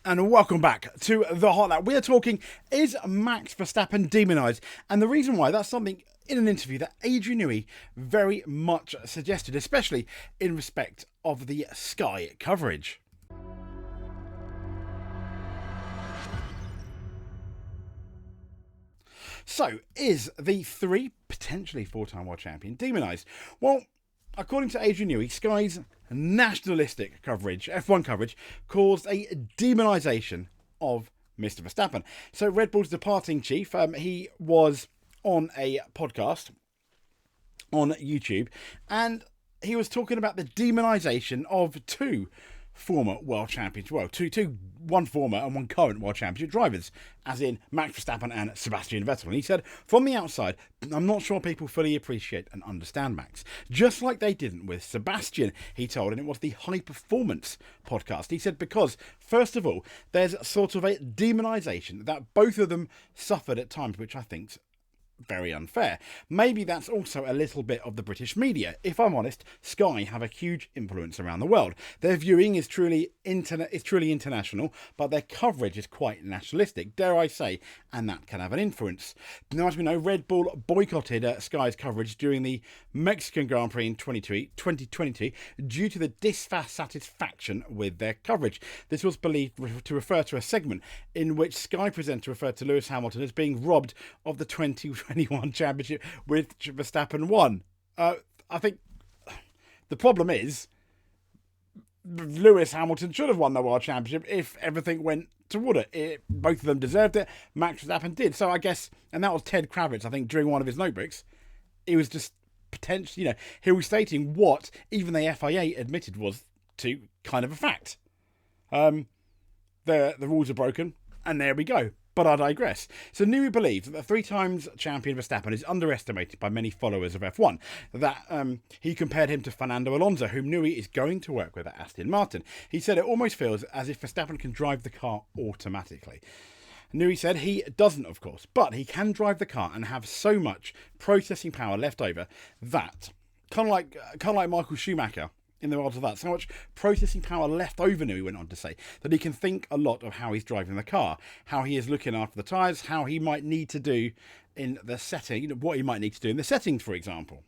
And welcome back to the Hot Lap. We are talking, is Max Verstappen demonised? And the reason why, that's something in an interview that Adrian Newey very much suggested, especially in respect of the Sky coverage. So, is the potentially four-time world champion demonised? Well, according to Adrian Newey, Sky's nationalistic coverage, F1 coverage, caused a demonisation of Mr. Verstappen. So Red Bull's departing chief, he was on a podcast on YouTube, and he was talking about the demonisation of two former world champions, one former and one current world championship drivers, as in Max Verstappen and Sebastian Vettel. And he said, from the outside, I'm not sure people fully appreciate and understand Max, just like they didn't with Sebastian, he told, and it was the High Performance podcast. He said, because, first of all, there's sort of a demonisation that both of them suffered at times, which I think's very unfair. Maybe that's also a little bit of the British media. If I'm honest, Sky have a huge influence around the world. Their viewing is truly international, but their coverage is quite nationalistic, dare I say, and that can have an influence. Now, as we know, Red Bull boycotted Sky's coverage during the Mexican Grand Prix in 2022 due to the dissatisfaction with their coverage. This was believed to refer to a segment in which Sky presenter referred to Lewis Hamilton as being robbed of the 2021 championship which Verstappen won. I think the problem is Lewis Hamilton should have won the world championship if everything went toward it. Both of them deserved it. Max Verstappen did. So I guess, and that was Ted Kravitz, I think, during one of his notebooks. He was just potentially, he was stating what even the FIA admitted was to kind of a fact. The rules are broken, and there we go. But I digress. So Newey believes that the three times champion Verstappen is underestimated by many followers of F1. That he compared him to Fernando Alonso, whom Newey is going to work with at Aston Martin. He said it almost feels as if Verstappen can drive the car automatically. Newey said he doesn't, of course, but he can drive the car and have so much processing power left over that, kind of like Michael Schumacher, in the world of that, so much processing power left over, Newey went on to say, that he can think a lot of how he's driving the car, how he is looking after the tyres, how he might need to do in the setting, what he might need to do in the settings, for example.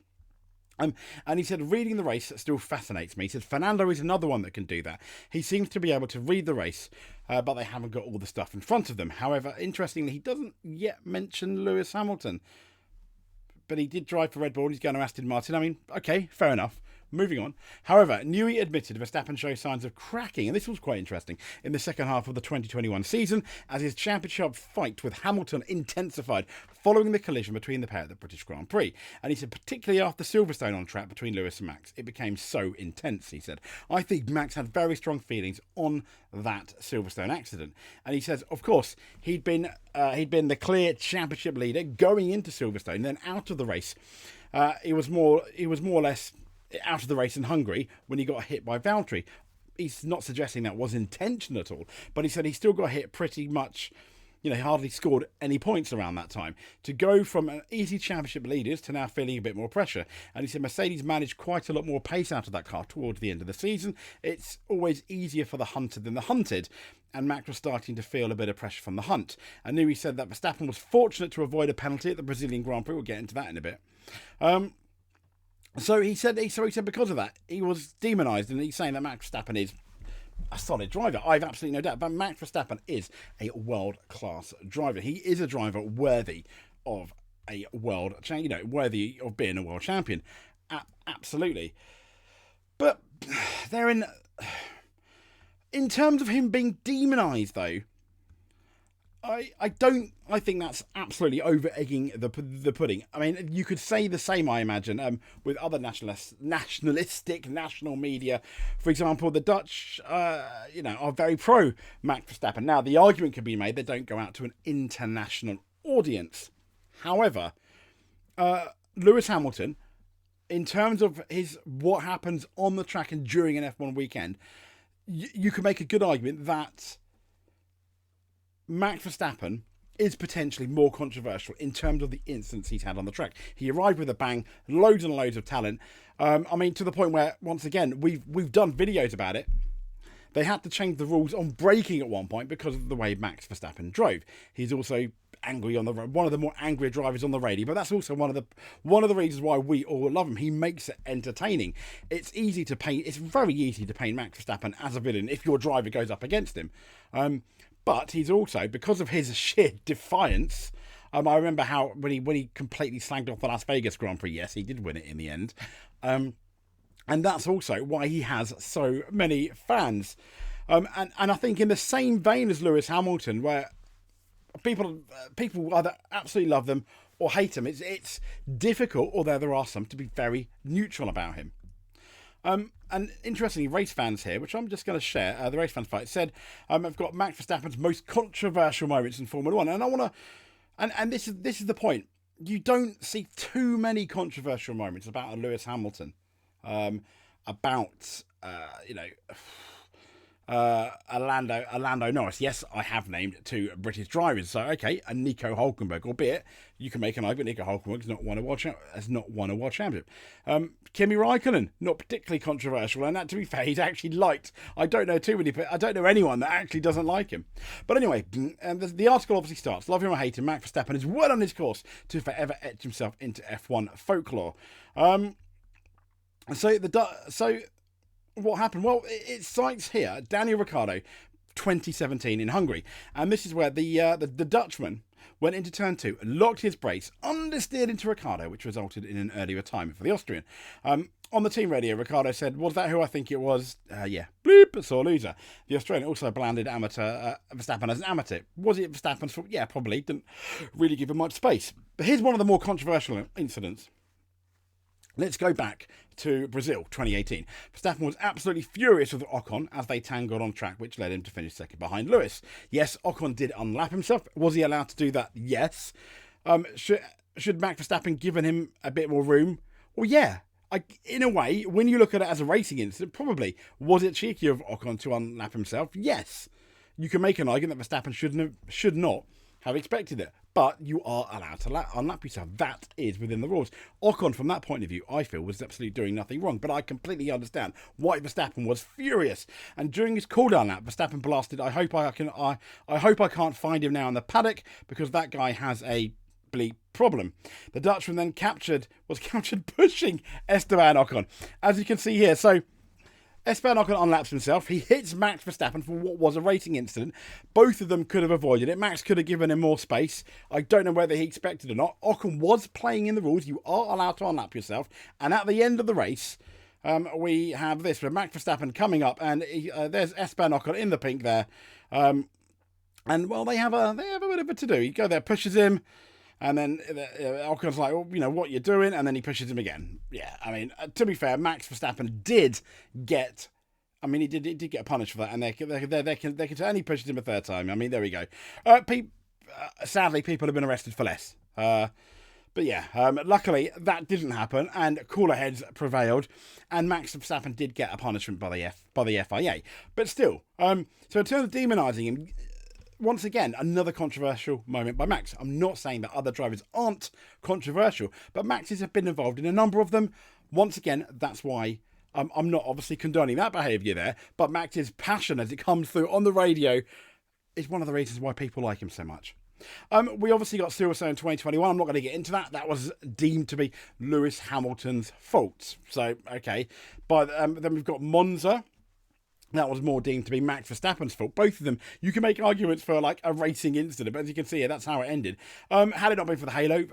And he said, reading the race still fascinates me. He said, Fernando is another one that can do that. He seems to be able to read the race, but they haven't got all the stuff in front of them. However, interestingly, he doesn't yet mention Lewis Hamilton. But he did drive for Red Bull. He's going to Aston Martin. I mean, okay, fair enough. Moving on. However, Newey admitted Verstappen showed signs of cracking, and this was quite interesting, in the second half of the 2021 season, as his championship fight with Hamilton intensified following the collision between the pair at the British Grand Prix. And he said, particularly after Silverstone on track between Lewis and Max, it became so intense, he said. I think Max had very strong feelings on that Silverstone accident. And he says, of course, he'd been the clear championship leader going into Silverstone, then out of the race. He was more or less out of the race in Hungary when he got hit by Valtteri. He's not suggesting that was intentional at all, but he said he still got hit pretty much, he hardly scored any points around that time. To go from an easy championship leaders to now feeling a bit more pressure. And he said Mercedes managed quite a lot more pace out of that car towards the end of the season. It's always easier for the hunter than the hunted. And Max was starting to feel a bit of pressure from the hunt. And Newey said that Verstappen was fortunate to avoid a penalty at the Brazilian Grand Prix. We'll get into that in a bit. So he said because of that, he was demonised, and he's saying that Max Verstappen is a solid driver. I've absolutely no doubt. But Max Verstappen is a world-class driver. He is a driver worthy of a world champion, worthy of being a world champion. Absolutely. But they're in terms of him being demonised, though, I think that's absolutely over-egging the pudding. I mean, you could say the same, I imagine, with other nationalistic national media. For example, the Dutch, are very pro Max Verstappen. Now, the argument can be made they don't go out to an international audience. However, Lewis Hamilton, in terms of what happens on the track and during an F1 weekend, you can make a good argument that Max Verstappen is potentially more controversial in terms of the incidents he's had on the track. He arrived with a bang, loads and loads of talent. To the point where, once again, we've done videos about it. They had to change the rules on braking at one point because of the way Max Verstappen drove. He's also angry on the road, one of the more angrier drivers on the radio, but that's also one of the reasons why we all love him. He makes it entertaining. It's very easy to paint Max Verstappen as a villain if your driver goes up against him. But he's also, because of his sheer defiance. I remember how when he completely slagged off the Las Vegas Grand Prix. Yes, he did win it in the end. And that's also why he has so many fans. And I think in the same vein as Lewis Hamilton, where people either absolutely love them or hate him, it's difficult, although there are some, to be very neutral about him. And interestingly, race fans here, which I'm just going to share, the race fans fight, said, I've got Max Verstappen's most controversial moments in Formula One. And I want to, and this is the point. You don't see too many controversial moments about a Lewis Hamilton, about, a Lando Norris. Yes, I have named 2 British drivers. So, okay, a Nico Hulkenberg, albeit you can make an argument Nico Hulkenberg has not won a world championship. Kimi Raikkonen, not particularly controversial, and that, to be fair, he's actually liked. I don't know anyone that actually doesn't like him. But anyway, the article obviously starts, love him or hate him, Max Verstappen is well on his course to forever etch himself into F1 folklore. So what happened? Well, it cites here Daniel Ricciardo, 2017 in Hungary, and this is where the Dutchman went into turn 2, locked his brakes, understeered into Ricciardo, which resulted in an early retirement for the Austrian. On the team radio, Ricciardo said, "Was that who I think it was? Yeah, bleep, sore loser." The Australian also branded Verstappen as an amateur. Was it Verstappen's fault? Yeah, probably. Didn't really give him much space. But here's one of the more controversial incidents. Let's go back to Brazil 2018. Verstappen was absolutely furious with Ocon as they tangled on track, which led him to finish second behind Lewis. Yes, Ocon did unlap himself. Was he allowed to do that? Yes. Should Max Verstappen given him a bit more room? Well, yeah. In a way, when you look at it as a racing incident, probably. Was it cheeky of Ocon to unlap himself? Yes. You can make an argument that Verstappen should not have expected it. But you are allowed to unlap yourself. That is within the rules. Ocon, from that point of view, I feel, was absolutely doing nothing wrong. But I completely understand why Verstappen was furious. And during his cooldown lap, Verstappen blasted, I hope I can't find him now in the paddock, because that guy has a bleep problem. The Dutchman then was captured pushing Esteban Ocon. As you can see here, so Esteban Ocon unlaps himself. He hits Max Verstappen for what was a racing incident. Both of them could have avoided it. Max could have given him more space. I don't know whether he expected or not. Ocon was playing in the rules. You are allowed to unlap yourself. And at the end of the race, we have this with Max Verstappen coming up, and there's Esteban Ocon in the pink there. And well, they have a bit of a to do. He go there, pushes him. And then Ocon's like, well, what you're doing? And then he pushes him again. Yeah, I mean, to be fair, Max Verstappen did get punished for that. And they can say, and he pushes him a third time. I mean, there we go. Sadly, people have been arrested for less. But yeah, luckily that didn't happen, and cooler heads prevailed, and Max Verstappen did get a punishment by the FIA. But still, so in terms of demonising him, once again, another controversial moment by Max. I'm not saying that other drivers aren't controversial, but Max's have been involved in a number of them. Once again, that's why I'm not obviously condoning that behaviour there, but Max's passion as it comes through on the radio is one of the reasons why people like him so much. We obviously got Silverstone in 2021. I'm not going to get into that. That was deemed to be Lewis Hamilton's fault. So, okay. But then we've got Monza. That was more deemed to be Max Verstappen's fault. Both of them, you can make arguments for like a racing incident, but as you can see here, that's how it ended. Had it not been for the halo,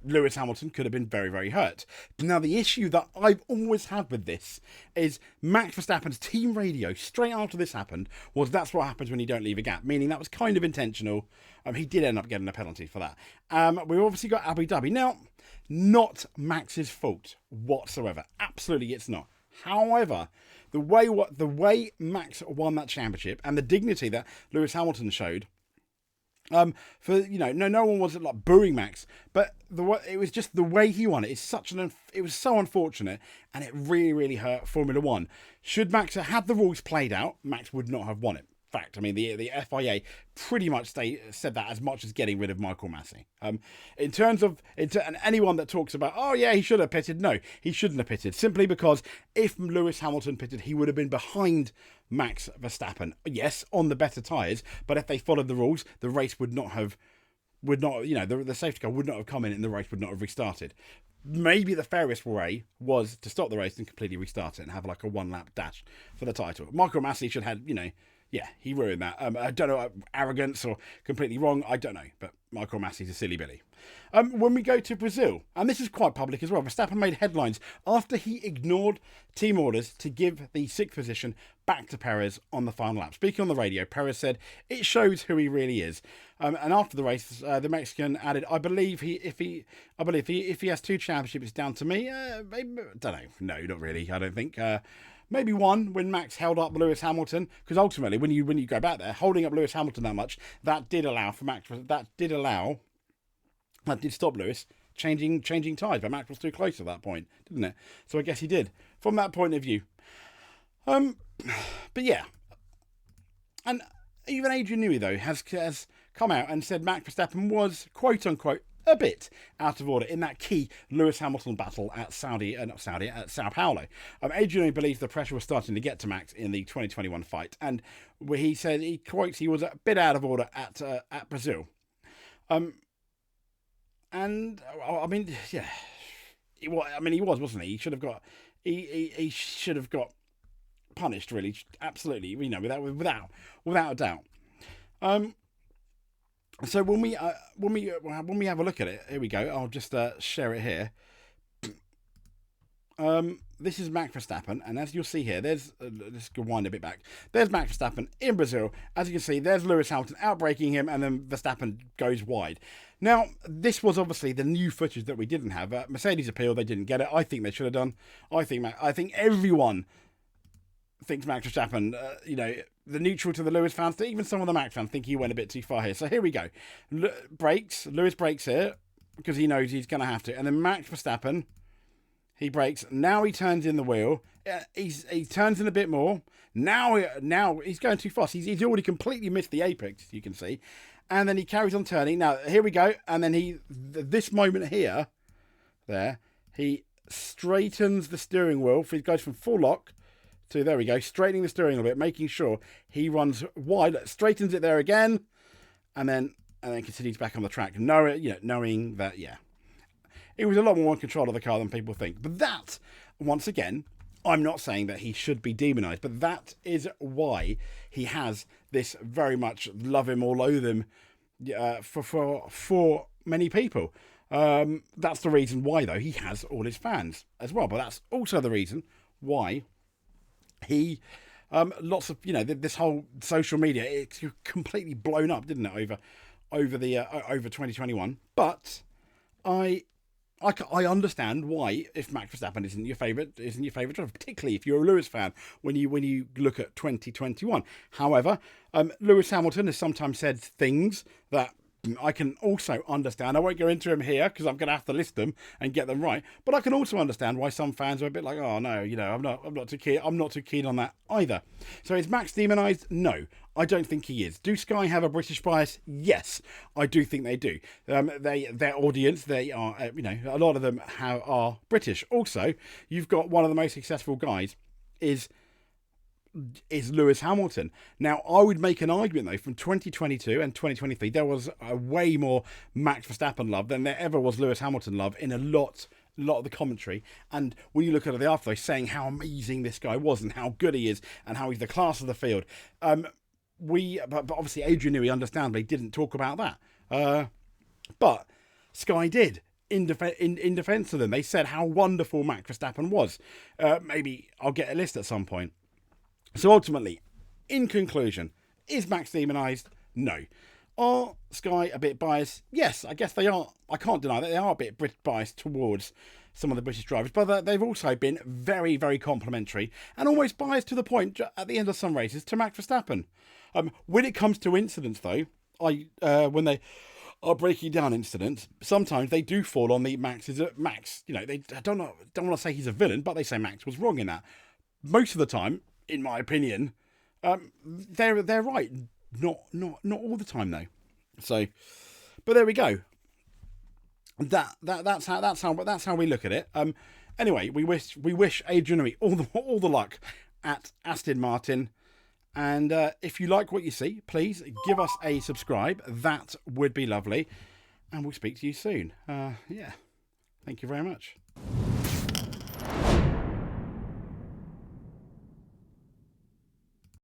Lewis Hamilton could have been very, very hurt. Now, the issue that I've always had with this is Max Verstappen's team radio straight after this happened was that's what happens when you don't leave a gap, meaning that was kind of intentional. He did end up getting a penalty for that. We've obviously got Abu Dhabi. Now, not Max's fault whatsoever. Absolutely, it's not. However, the way Max won that championship and the dignity that Lewis Hamilton showed, no one was like booing Max, but it was just the way he won it. It was so unfortunate, and it really, really hurt Formula One. Should Max have had the rules played out, Max would not have won it. Fact, I mean, the FIA pretty much said that as much as getting rid of Michael Massey. In terms of and anyone that talks about, oh yeah, he should have pitted, no, he shouldn't have pitted, simply because if Lewis Hamilton pitted, he would have been behind Max Verstappen. Yes, on the better tyres, but if they followed the rules, the race would not, the safety car would not have come in and the race would not have restarted. Maybe the fairest way was to stop the race and completely restart it and have like a one-lap dash for the title. Michael Massey should have, he ruined that. I don't know, arrogance or completely wrong, I don't know, but Michael Massey's a silly Billy. When we go to Brazil, and this is quite public as well, Verstappen made headlines after he ignored team orders to give the 6th position back to Perez on the final lap. Speaking on the radio, Perez said, "It shows who he really is." And after the race, the Mexican added, "I believe if he has 2 championships, it's down to me." Maybe, don't know. No, not really. I don't think. Maybe one when Max held up Lewis Hamilton, because ultimately, when you go back there, holding up Lewis Hamilton that much, that did stop Lewis changing tyres, but Max was too close at that point, didn't it? So I guess he did from that point of view. But yeah, and even Adrian Newey though has come out and said Max Verstappen was quote unquote a bit out of order in that key Lewis Hamilton battle at Sao Paulo. Adrian Newey believes the pressure was starting to get to Max in the 2021 fight, and where he said he was a bit out of order at Brazil. And I mean, yeah, he was, wasn't he? He should have got, he should have got punished, really, absolutely, without a doubt. So when we have a look at it, here we go. I'll just share it here. This is Max Verstappen, and as you'll see here, there's let's go wind a bit back. There's Max Verstappen in Brazil. As you can see, there's Lewis Hamilton outbraking him, and then Verstappen goes wide. Now, this was obviously the new footage that we didn't have. Mercedes appealed; they didn't get it. I think they should have done. I think everyone thinks Max Verstappen, the neutral to the Lewis fans, even some of the Max fans think he went a bit too far here. So here we go. Lewis brakes here because he knows he's going to have to, and then Max Verstappen. He brakes. Now he turns in the wheel. He turns in a bit more. Now he's going too fast. He's already completely missed the apex, you can see. And then he carries on turning. Now, here we go. And then this moment here, he straightens the steering wheel. He goes from full lock to, there we go, straightening the steering a bit, making sure he runs wide, straightens it there again, and then continues back on the track, knowing that, it was a lot more in control of the car than people think. But that, once again, I'm not saying that he should be demonised, but that is why he has this very much love him or loathe him for many people. That's the reason why, though, he has all his fans as well. But that's also the reason why he lots of this whole social media, it's completely blown up, didn't it, over 2021. But I understand why, if Max Verstappen isn't your favourite driver, particularly if you're a Lewis fan, when you look at 2021. However, Lewis Hamilton has sometimes said things that I can also understand. I won't go into them here because I'm going to have to list them and get them right. But I can also understand why some fans are a bit like, oh no, I'm not too keen. I'm not too keen on that either. So is Max demonised? No, I don't think he is. Do Sky have a British bias? Yes, I do think they do. Their audience, they are, a lot of them are British. Also, you've got one of the most successful guys is Lewis Hamilton. Now, I would make an argument, though, from 2022 and 2023, there was a way more Max Verstappen love than there ever was Lewis Hamilton love in a lot of the commentary. And when you look at the after, saying how amazing this guy was and how good he is and how he's the class of the field, but obviously Adrian Newey, understandably, didn't talk about that. But Sky did. In defence of them, they said how wonderful Max Verstappen was. Maybe I'll get a list at some point. So ultimately, in conclusion, is Max demonised? No. Are Sky a bit biased? Yes, I guess they are. I can't deny that they are a bit biased towards some of the British drivers, but they've also been very, very complimentary and almost biased to the point at the end of some races to Max Verstappen. When it comes to incidents, though, when they are breaking down incidents, sometimes they do fall on the Max. They don't want to say he's a villain, but they say Max was wrong in that. Most of the time, in my opinion, they're right. Not all the time though. So, but there we go. That's how we look at it. Anyway, we wish Adrian Newey all the luck at Aston Martin. And if you like what you see, please give us a subscribe. That would be lovely. And we'll speak to you soon. Yeah. Thank you very much.